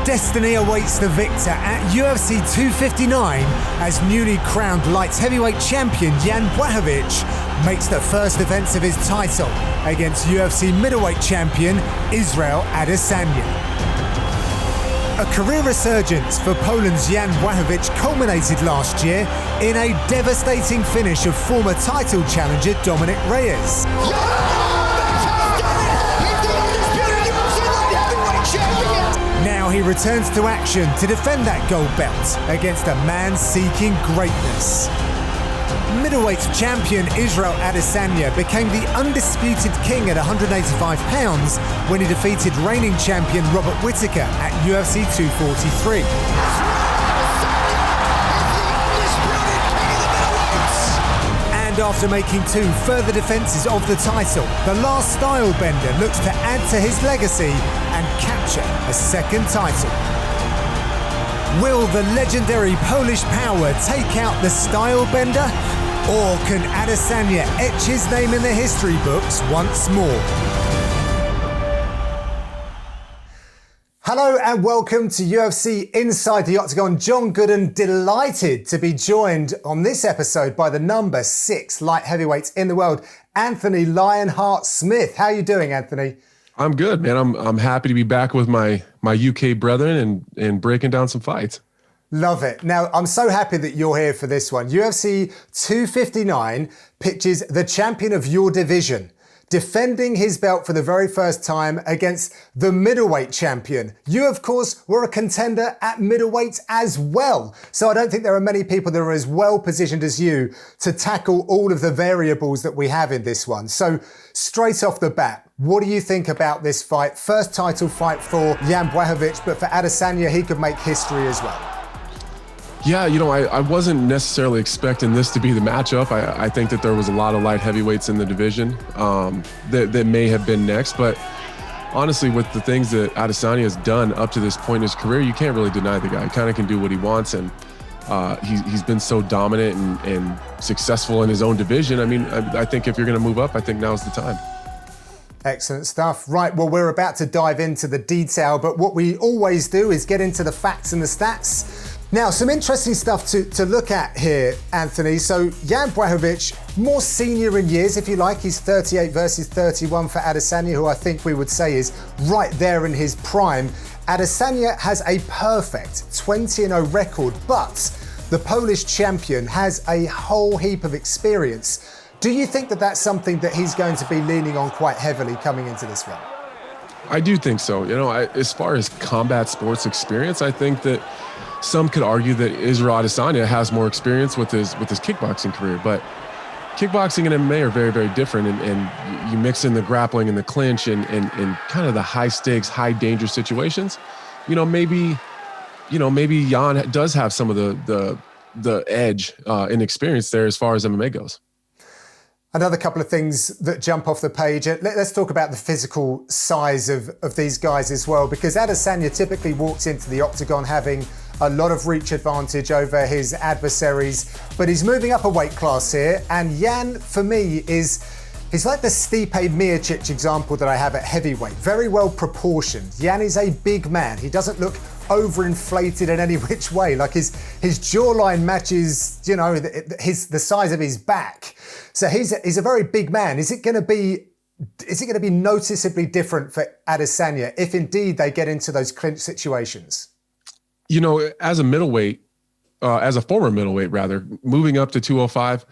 Destiny awaits the victor at UFC 259 as newly crowned light heavyweight champion Jan Blachowicz makes the first defense of his title against UFC middleweight champion Israel Adesanya. A career resurgence for Poland's Jan Blachowicz culminated last year in a devastating finish of former title challenger Dominic Reyes. Now he returns to action to defend that gold belt against a man seeking greatness. Middleweight champion Israel Adesanya became the undisputed king at 185 pounds when he defeated reigning champion Robert Whittaker at UFC 243. And after making two further defenses of the title, the Last Stylebender looks to add to his legacy and capture a second title. Will the legendary Polish power take out the Stylebender? Or can Adesanya etch his name in the history books once more? Hello and welcome to UFC Inside the Octagon. John Gooden, delighted to be joined on this episode by the number 6 light heavyweight in the world, Anthony Lionheart Smith. How are you doing, Anthony? I'm good, man. I'm happy to be back with my UK brethren and breaking down some fights. Love it. Now, I'm so happy that you're here for this one. UFC 259 pitches the champion of your division, defending his belt for the very first time against the middleweight champion. You, of course, were a contender at middleweight as well. So I don't think there are many people that are as well positioned as you to tackle all of the variables that we have in this one. So straight off the bat, what do you think about this fight? First title fight for Jan Blachowicz, but for Adesanya, he could make history as well. Yeah, I wasn't necessarily expecting this to be the matchup. I think that there was a lot of light heavyweights in the division that may have been next. But honestly, with the things that Adesanya has done up to this point in his career, you can't really deny the guy. He kind of can do what he wants, and he's been so dominant and successful in his own division. I mean, I think if you're going to move up, I think now's the time. Excellent stuff. Right, well, we're about to dive into the detail, but what we always do is get into the facts and the stats. Now, some interesting stuff to look at here, Anthony. So Jan Blachowicz, more senior in years, if you like. He's 38 versus 31 for Adesanya, who I think we would say is right there in his prime. Adesanya has a perfect 20-0 record, but the Polish champion has a whole heap of experience. Do you think that that's something that he's going to be leaning on quite heavily coming into this run? I do think so. As far as combat sports experience, I think that some could argue that Israel Adesanya has more experience with his kickboxing career, but kickboxing and MMA are very, very different. And you mix in the grappling and the clinch and kind of the high stakes, high danger situations. Maybe Jan does have some of the edge in experience there as far as MMA goes. Another couple of things that jump off the page. Let's talk about the physical size of these guys as well, because Adesanya typically walks into the octagon having a lot of reach advantage over his adversaries, but he's moving up a weight class here. And Jan, for me, he's like the Stipe Miocic example that I have at heavyweight. Very well proportioned. Jan is a big man. He doesn't look overinflated in any which way. Like his jawline matches, the size of his back. So he's a very big man. Is it going to be noticeably different for Adesanya if indeed they get into those clinch situations? As a former middleweight rather, moving up to 205,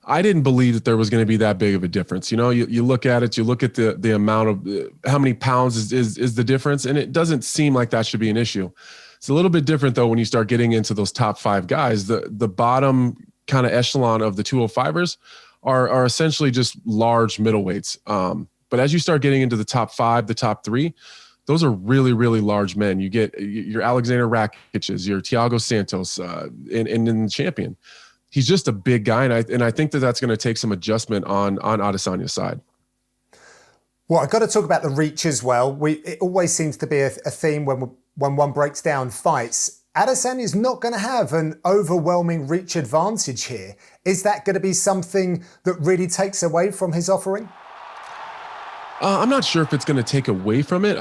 I didn't believe that there was going to be that big of a difference. You look at it, you look at the amount of how many pounds is the difference, and it doesn't seem like that should be an issue. It's a little bit different though when you start getting into those top 5 guys. The bottom kind of echelon of the 205ers are essentially just large middleweights. But as you start getting into the top 5, the top 3, those are really, really large men. You get your Alexander Rakic's, your Thiago Santos, and the champion. He's just a big guy, and I think that that's going to take some adjustment on Adesanya's side. Well, I've got to talk about the reach as well. It always seems to be a theme when one breaks down fights. Adesanya is not going to have an overwhelming reach advantage here. Is that going to be something that really takes away from his offering? I'm not sure if it's going to take away from it.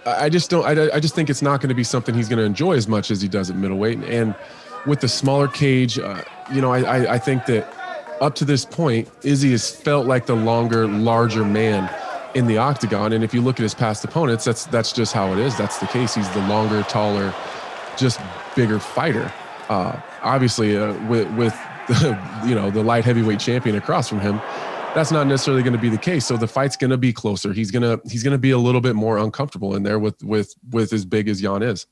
I just don't. I just think it's not going to be something he's going to enjoy as much as he does at middleweight. And with the smaller cage, I think that up to this point, Izzy has felt like the longer, larger man in the octagon. And if you look at his past opponents, that's just how it is. That's the case. He's the longer, taller, just bigger fighter. Obviously, with the light heavyweight champion across from him, that's not necessarily going to be the case. So the fight's going to be closer. He's going to be a little bit more uncomfortable in there with as big as Jan is.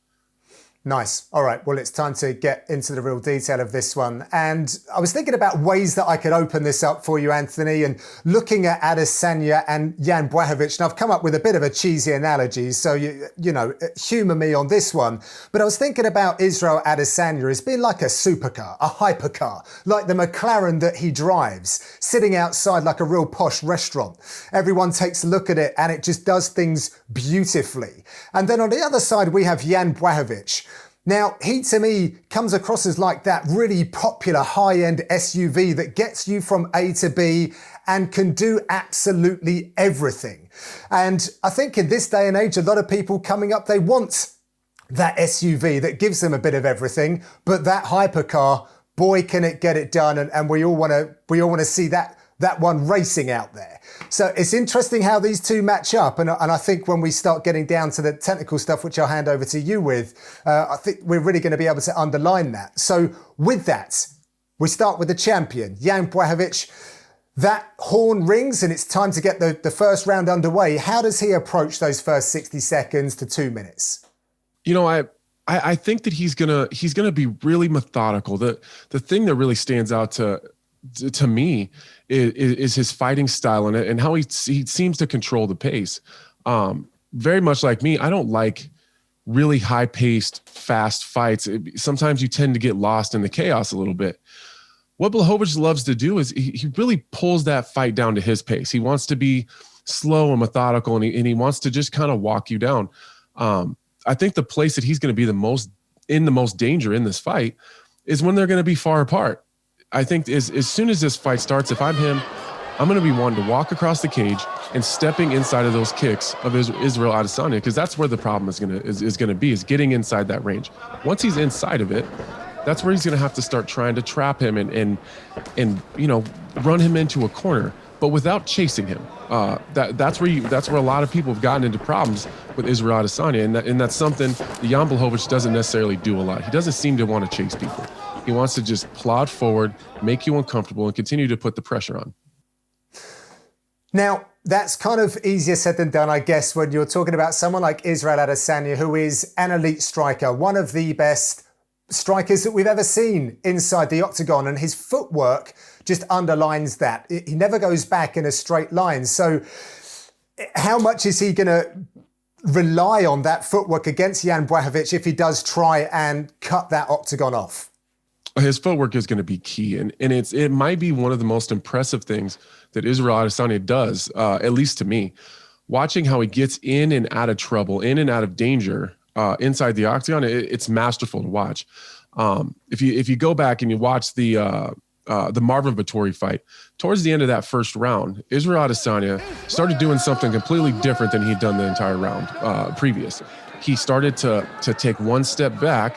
Nice. All right. Well, it's time to get into the real detail of this one. And I was thinking about ways that I could open this up for you, Anthony, and looking at Adesanya and Jan Blachowicz. And I've come up with a bit of a cheesy analogy, so humor me on this one. But I was thinking about Israel Adesanya as being like a supercar, a hypercar, like the McLaren that he drives, sitting outside like a real posh restaurant. Everyone takes a look at it and it just does things beautifully. And then on the other side, we have Jan Blachowicz. Now, he to me comes across as like that really popular high-end SUV that gets you from A to B and can do absolutely everything. And I think in this day and age, a lot of people coming up, they want that SUV that gives them a bit of everything, but that hypercar, boy, can it get it done. And we all want to see that one racing out there. So it's interesting how these two match up. And I think when we start getting down to the technical stuff, which I'll hand over to you with, I think we're really going to be able to underline that. So with that, we start with the champion, Jan Blachowicz. That horn rings and it's time to get the first round underway. How does he approach those first 60 seconds to 2 minutes? I think that he's gonna be really methodical. The thing that really stands out to me is his fighting style and how he seems to control the pace. Very much like me, I don't like really high-paced, fast fights. Sometimes you tend to get lost in the chaos a little bit. What Blachowicz loves to do is he really pulls that fight down to his pace. He wants to be slow and methodical, and he wants to just kind of walk you down. I think the place that he's going to be the most danger in this fight is when they're going to be far apart. I think as soon as this fight starts, if I'm him, I'm going to be wanting to walk across the cage and stepping inside of those kicks of Israel Adesanya, because that's where the problem is going to be getting inside that range. Once he's inside of it, that's where he's going to have to start trying to trap him and run him into a corner, but without chasing him. That's where a lot of people have gotten into problems with Israel Adesanya, and that's something Jan Blachowicz doesn't necessarily do a lot. He doesn't seem to want to chase people. He wants to just plod forward, make you uncomfortable, and continue to put the pressure on. Now, that's kind of easier said than done, I guess, when you're talking about someone like Israel Adesanya, who is an elite striker, one of the best strikers that we've ever seen inside the octagon, and his footwork just underlines that. He never goes back in a straight line. So how much is he going to rely on that footwork against Jan Blachowicz if he does try and cut that octagon off? His footwork is going to be key, and it might be one of the most impressive things that Israel Adesanya does, at least to me. Watching how he gets in and out of trouble, in and out of danger inside the octagon, it's masterful to watch. If you go back and you watch the Marvin Vettori fight, towards the end of that first round, Israel Adesanya started doing something completely different than he'd done the entire round previous. He started to take one step back,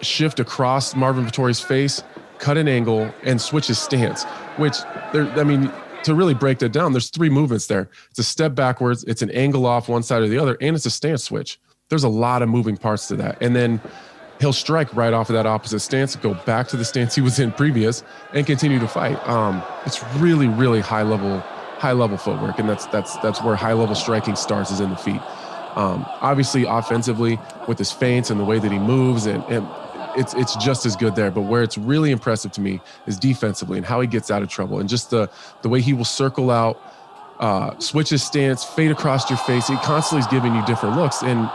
shift across Marvin Vettori's face, cut an angle, and switch his stance, which, to really break that down, there's three movements there. It's a step backwards, it's an angle off one side or the other, and it's a stance switch. There's a lot of moving parts to that. And then he'll strike right off of that opposite stance, go back to the stance he was in previous, and continue to fight. It's really, really high level footwork, and that's where high level striking starts, is in the feet. Obviously, offensively, with his feints and the way that he moves, and it's just as good there. But where it's really impressive to me is defensively and how he gets out of trouble, and just the way he will circle out, switch his stance, fade across your face. He constantly is giving you different looks, and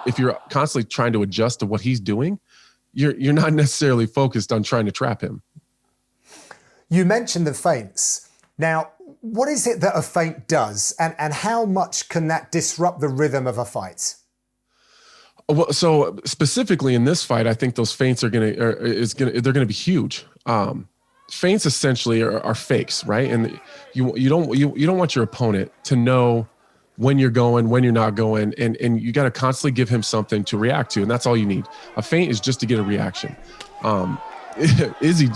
if you're constantly trying to adjust to what he's doing, you're not necessarily focused on trying to trap him. You mentioned the feints. Now, what is it that a feint does, and how much can that disrupt the rhythm of a fight? Well, so specifically in this fight, I think those feints they're going to be huge. Feints essentially are fakes, right? And you don't want your opponent to know when you're going, when you're not going, and you got to constantly give him something to react to, and that's all you need. A feint is just to get a reaction. Izzy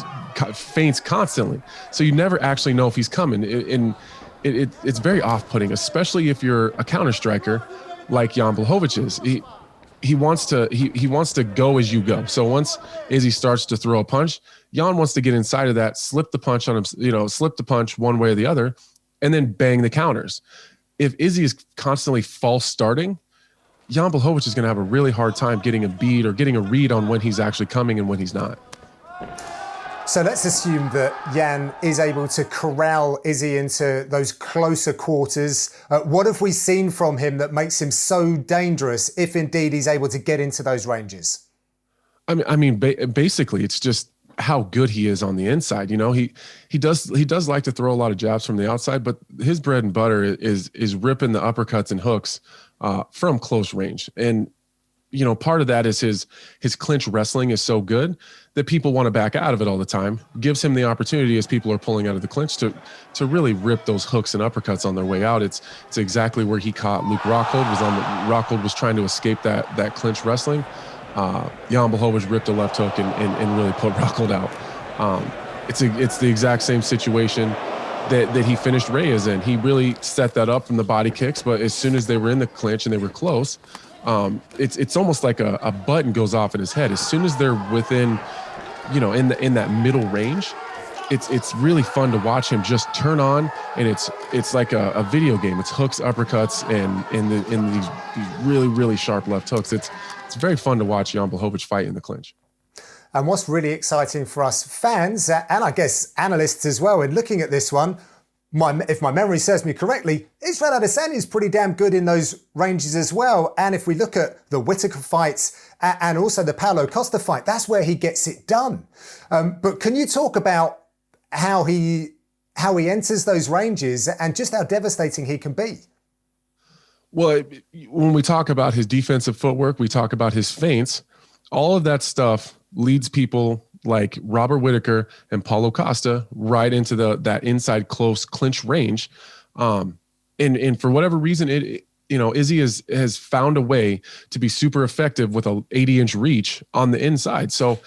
feints constantly, so you never actually know if he's coming, and it's very off-putting, especially if you're a counter striker like Jan Blachowicz is. He wants to go as you go. So once Izzy starts to throw a punch, Jan wants to get inside of that, slip the punch on him, slip the punch one way or the other, and then bang the counters. If Izzy is constantly false starting, Jan Blachowicz is going to have a really hard time getting a beat or getting a read on when he's actually coming and when he's not. So let's assume that Jan is able to corral Izzy into those closer quarters. What have we seen from him that makes him so dangerous if indeed he's able to get into those ranges? Basically, it's just how good he is on the inside. He does like to throw a lot of jabs from the outside, but his bread and butter is ripping the uppercuts and hooks from close range. And part of that is his clinch wrestling is so good that people want to back out of it all the time. Gives him the opportunity, as people are pulling out of the clinch, to really rip those hooks and uppercuts on their way out. It's exactly where he caught Luke Rockhold. Rockhold was trying to escape that clinch wrestling. Jan Blachowicz ripped a left hook and really put Rockhold out. It's the exact same situation that he finished Reyes in. He really set that up from the body kicks, but as soon as they were in the clinch and they were close, it's almost like a button goes off in his head. As soon as they're within, in that middle range, it's really fun to watch him just turn on, and it's like a video game. It's hooks, uppercuts, and these really, really sharp left hooks. It's very fun to watch Jan Blachowicz fight in the clinch. And what's really exciting for us fans, and I guess analysts as well, in looking at this one, if my memory serves me correctly, Israel Adesanya is pretty damn good in those ranges as well. And if we look at the Whittaker fights and also the Paulo Costa fight, that's where he gets it done. But can you talk about how he enters those ranges and just how devastating he can be? Well, when we talk about his defensive footwork, we talk about his feints, all of that stuff leads people like Robert Whittaker and Paulo Costa right into that inside close clinch range. And for whatever reason, Izzy has found a way to be super effective with a 80-inch reach on the inside. So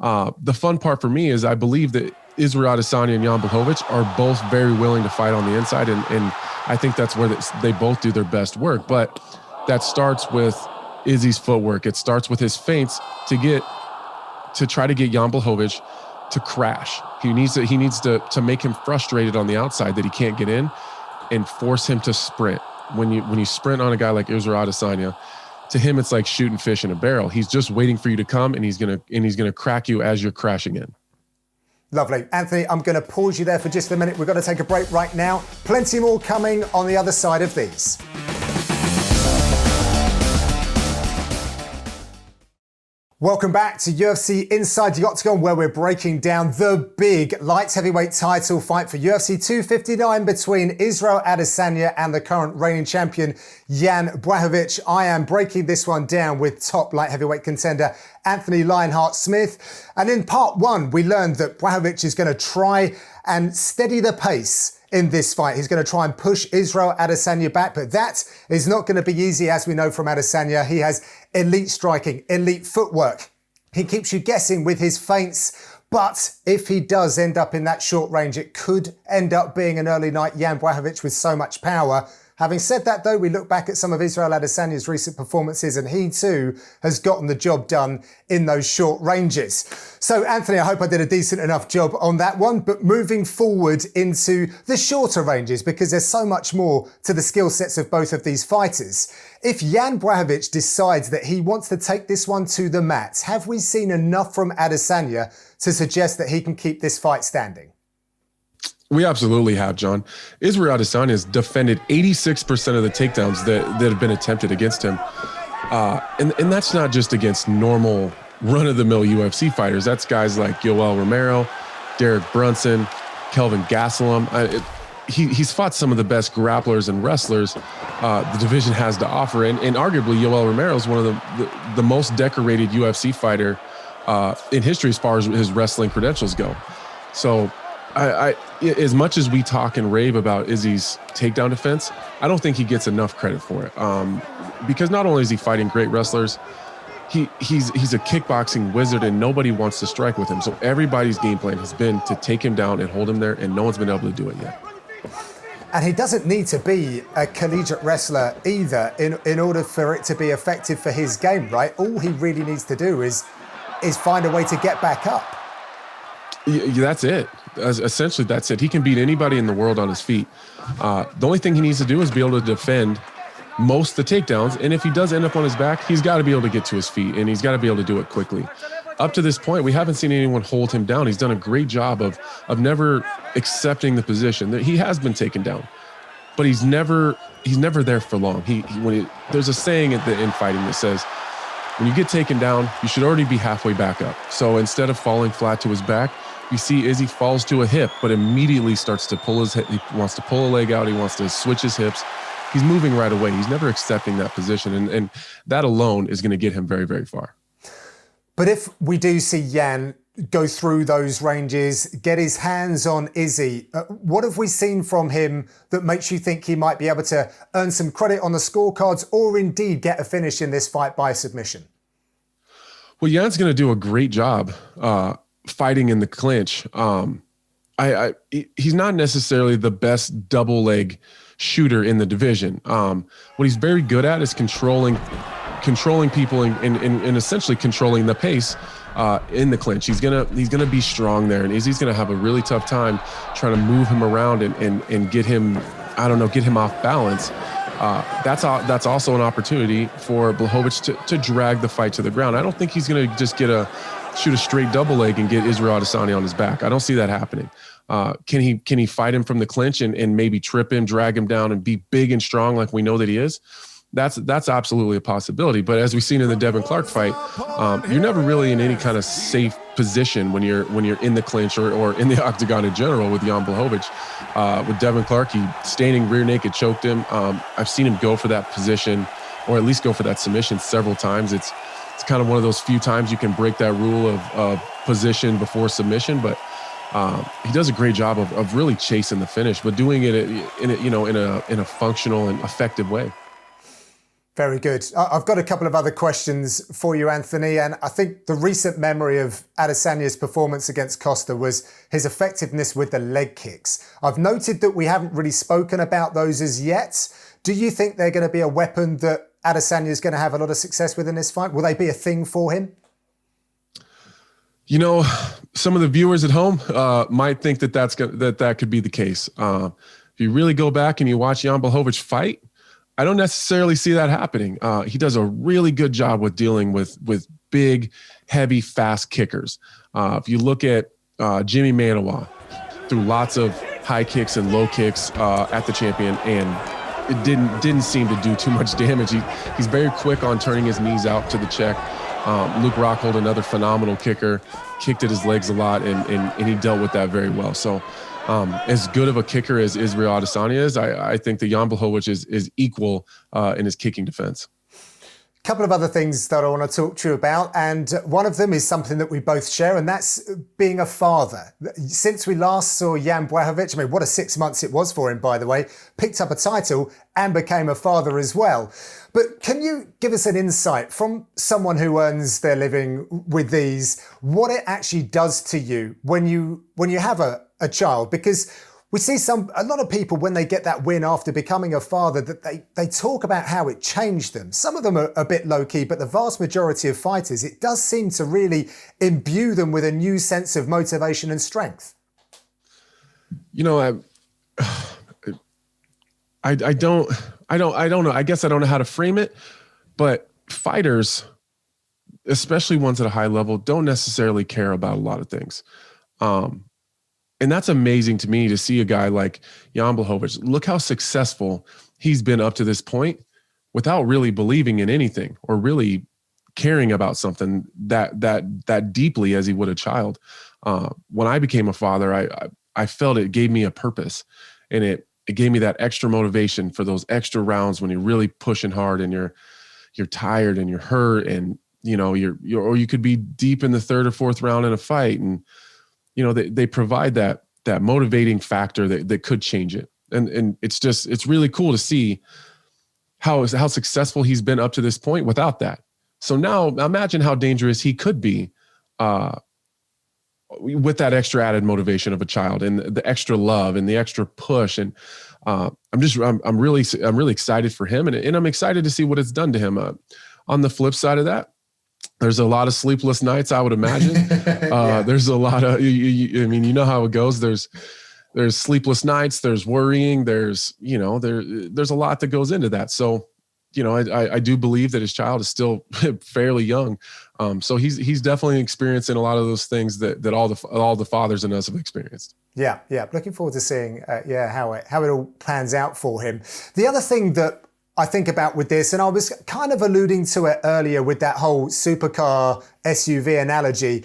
the fun part for me is I believe that Israel Adesanya and Jan Blachowicz are both very willing to fight on the inside. And I think that's where they both do their best work. But that starts with Izzy's footwork. It starts with his feints to try to get Jan Blachowicz to crash. He needs to make him frustrated on the outside that he can't get in, and force him to sprint. When you sprint on a guy like Israel Adesanya, to him it's like shooting fish in a barrel. He's just waiting for you to come, and he's gonna crack you as you're crashing in. Lovely. Anthony, I'm going to pause you there for just a minute. We've got to take a break right now. Plenty more coming on the other side of these. Welcome back to UFC Inside the Octagon, where we're breaking down the big light heavyweight title fight for UFC 259 between Israel Adesanya and the current reigning champion Jan Blachowicz. I am breaking this one down with top light heavyweight contender Anthony Lionheart Smith. And in part one, we learned that Blachowicz is going to try and steady the pace in this fight. He's going to try and push Israel Adesanya back, but that is not going to be easy, as we know from Adesanya. He has elite striking, elite footwork. He keeps you guessing with his feints, but if he does end up in that short range, it could end up being an early night Jan Blachowicz with so much power. Having said that, though, we look back at some of Israel Adesanya's recent performances, and he too has gotten the job done in those short ranges. So, Anthony, I hope I did a decent enough job on that one, but moving forward into the shorter ranges, because there's so much more to the skill sets of both of these fighters. If Jan Blachowicz decides that he wants to take this one to the mat, have we seen enough from Adesanya to suggest that he can keep this fight standing? We absolutely have, John. Israel Adesanya has defended 86% of the takedowns that have been attempted against him. And that's not just against normal run-of-the-mill UFC fighters. That's guys like Yoel Romero, Derek Brunson, Kelvin Gastelum. He's fought some of the best grapplers and wrestlers the division has to offer. And arguably, Yoel Romero is one of the most decorated UFC fighter in history as far as his wrestling credentials go. So As much as we talk and rave about Izzy's takedown defense, I don't think he gets enough credit for it. Because not only is he fighting great wrestlers, he's a kickboxing wizard, and nobody wants to strike with him. So everybody's game plan has been to take him down and hold him there, and no one's been able to do it yet. And he doesn't need to be a collegiate wrestler either in order for it to be effective for his game, right? All he really needs to do is find a way to get back up. Yeah, that's it. Essentially, that's it. He can beat anybody in the world on his feet. The only thing he needs to do is be able to defend most of the takedowns. And if he does end up on his back, he's got to be able to get to his feet, and he's got to be able to do it quickly. Up to this point, we haven't seen anyone hold him down. He's done a great job of never accepting the position that he has been taken down, but he's never there for long. There's a saying in fighting that says, when you get taken down, you should already be halfway back up. So instead of falling flat to his back, you see Izzy falls to a hip, but immediately starts to pull his hip. He wants to pull a leg out. He wants to switch his hips. He's moving right away. He's never accepting that position. And that alone is going to get him very, very far. But if we do see Jan go through those ranges, get his hands on Izzy, what have we seen from him that makes you think he might be able to earn some credit on the scorecards or indeed get a finish in this fight by submission? Well, Jan's going to do a great job fighting in the clinch. He's not necessarily the best double leg shooter in the division. What he's very good at is controlling people and essentially controlling the pace in the clinch. He's gonna be strong there, and Izzy's gonna have a really tough time trying to move him around and get him, get him off balance. That's also an opportunity for Blachowicz to drag the fight to the ground. I don't think he's gonna just shoot a straight double leg and get Israel Adesanya on his back. I don't see that happening. Can he fight him from the clinch and maybe trip him, drag him down, and be big and strong like we know that he is? That's absolutely a possibility. But as we've seen in the Devin Clark fight, you're never really in any kind of safe position when you're in the clinch or in the octagon in general with Jan Blachowicz. With Devin Clark, he standing rear naked choked him. I've seen him go for that position, or at least go for that submission several times. It's kind of one of those few times you can break that rule of position before submission, but he does a great job of really chasing the finish, but doing it in a functional and effective way. Very good. I've got a couple of other questions for you, Anthony, and I think the recent memory of Adesanya's performance against Costa was his effectiveness with the leg kicks. I've noted that we haven't really spoken about those as yet. Do you think they're going to be a weapon that Adesanya is going to have a lot of success with in this fight? Will they be a thing for him? Some of the viewers at home might think that could be the case. If you really go back and you watch Jan Blachowicz fight, I don't necessarily see that happening. He does a really good job with dealing with big, heavy, fast kickers. If you look at Jimmy Manawa, threw lots of high kicks and low kicks at the champion, and it didn't seem to do too much damage. He's very quick on turning his knees out to the check. Luke Rockhold, another phenomenal kicker, kicked at his legs a lot, and he dealt with that very well. So as good of a kicker as Israel Adesanya is, I think that Jan Blachowicz is equal in his kicking defense. A couple of other things that I want to talk to you about, and one of them is something that we both share, and that's being a father. Since we last saw Jan Blachowicz, what a 6 months it was for him, by the way, picked up a title and became a father as well. But can you give us an insight from someone who earns their living with these, what it actually does to you when you have a child? Because we see a lot of people, when they get that win after becoming a father, that they talk about how it changed them. Some of them are a bit low key, but the vast majority of fighters, it does seem to really imbue them with a new sense of motivation and strength. I don't know. I guess I don't know how to frame it, but fighters, especially ones at a high level, don't necessarily care about a lot of things. And that's amazing to me to see a guy like Jan Blachowicz. Look how successful he's been up to this point without really believing in anything or really caring about something that deeply as he would a child. When I became a father, I felt it gave me a purpose, and it gave me that extra motivation for those extra rounds when you're really pushing hard and you're tired and you're hurt, and or you could be deep in the third or fourth round in a fight, and they provide that that motivating factor that could change it. And it's really cool to see how successful he's been up to this point without that. So now imagine how dangerous he could be with that extra added motivation of a child and the extra love and the extra push. And I'm really excited for him, and I'm excited to see what it's done to him. On the flip side of that, there's a lot of sleepless nights, I would imagine. Yeah. There's a lot of, I mean, you know how it goes. There's sleepless nights, there's worrying, there's a lot that goes into that. So, I do believe that his child is still fairly young. So he's definitely experiencing a lot of those things that all the fathers in us have experienced. Yeah. Looking forward to seeing how it all plans out for him. The other thing that I think about with this, and I was kind of alluding to it earlier with that whole supercar SUV analogy,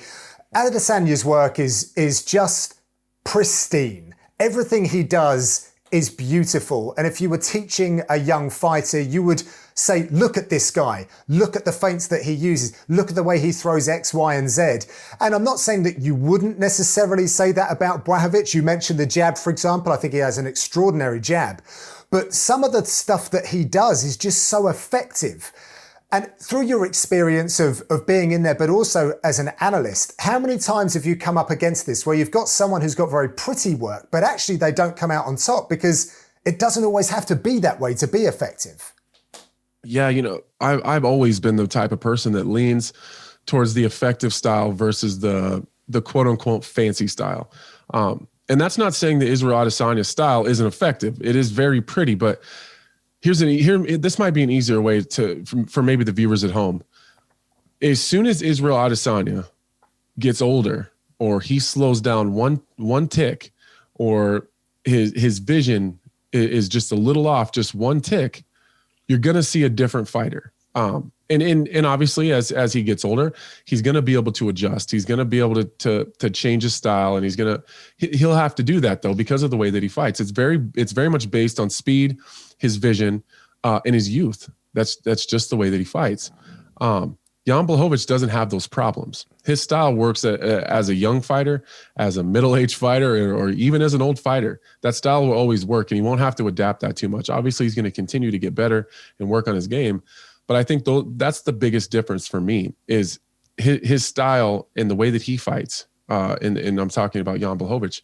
Adesanya's work is just pristine. Everything he does is beautiful. And if you were teaching a young fighter, you would say, look at this guy, look at the feints that he uses, look at the way he throws X, Y, and Z. And I'm not saying that you wouldn't necessarily say that about Blachowicz. You mentioned the jab, for example. I think he has an extraordinary jab. But some of the stuff that he does is just so effective. And through your experience of being in there, but also as an analyst, how many times have you come up against this where you've got someone who's got very pretty work, but actually they don't come out on top because it doesn't always have to be that way to be effective? Yeah, I've always been the type of person that leans towards the effective style versus the quote unquote fancy style. And that's not saying the Israel Adesanya style isn't effective. It is very pretty, but this might be an easier way for maybe the viewers at home. As soon as Israel Adesanya gets older, or he slows down one tick, or his vision is just a little off, just one tick, you're gonna see a different fighter. And obviously as he gets older, he's gonna be able to adjust. He's gonna be able to change his style, and he'll have to do that though because of the way that he fights. It's very much based on speed, his vision, and his youth. That's just the way that he fights. Jan Blachowicz doesn't have those problems. His style works as a young fighter, as a middle-aged fighter, or even as an old fighter. That style will always work, and he won't have to adapt that too much. Obviously, he's going to continue to get better and work on his game. But I think that's the biggest difference for me is his style and the way that he fights. And I'm talking about Jan Blachowicz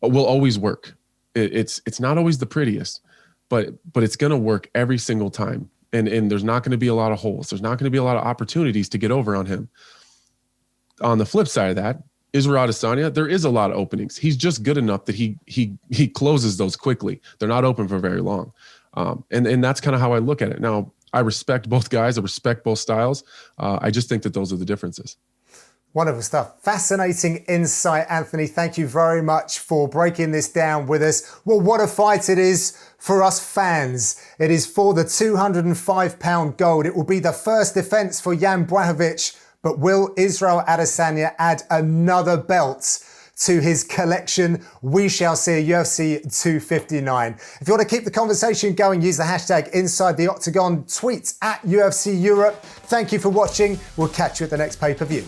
will always work. It's not always the prettiest, but it's going to work every single time. And there's not going to be a lot of holes. There's not going to be a lot of opportunities to get over on him. On the flip side of that, Israel Adesanya, there is a lot of openings. He's just good enough that he closes those quickly. They're not open for very long. And that's kind of how I look at it. Now, I respect both guys. I respect both styles. I just think that those are the differences. Wonderful stuff. Fascinating insight, Anthony. Thank you very much for breaking this down with us. Well, what a fight it is for us fans. It is for the 205-pound gold. It will be the first defense for Jan Blachowicz, but will Israel Adesanya add another belt to his collection? We shall see. UFC 259. If you want to keep the conversation going, use the hashtag #InsideTheOctagon, tweet @UFC Europe. Thank you for watching. We'll catch you at the next pay-per-view.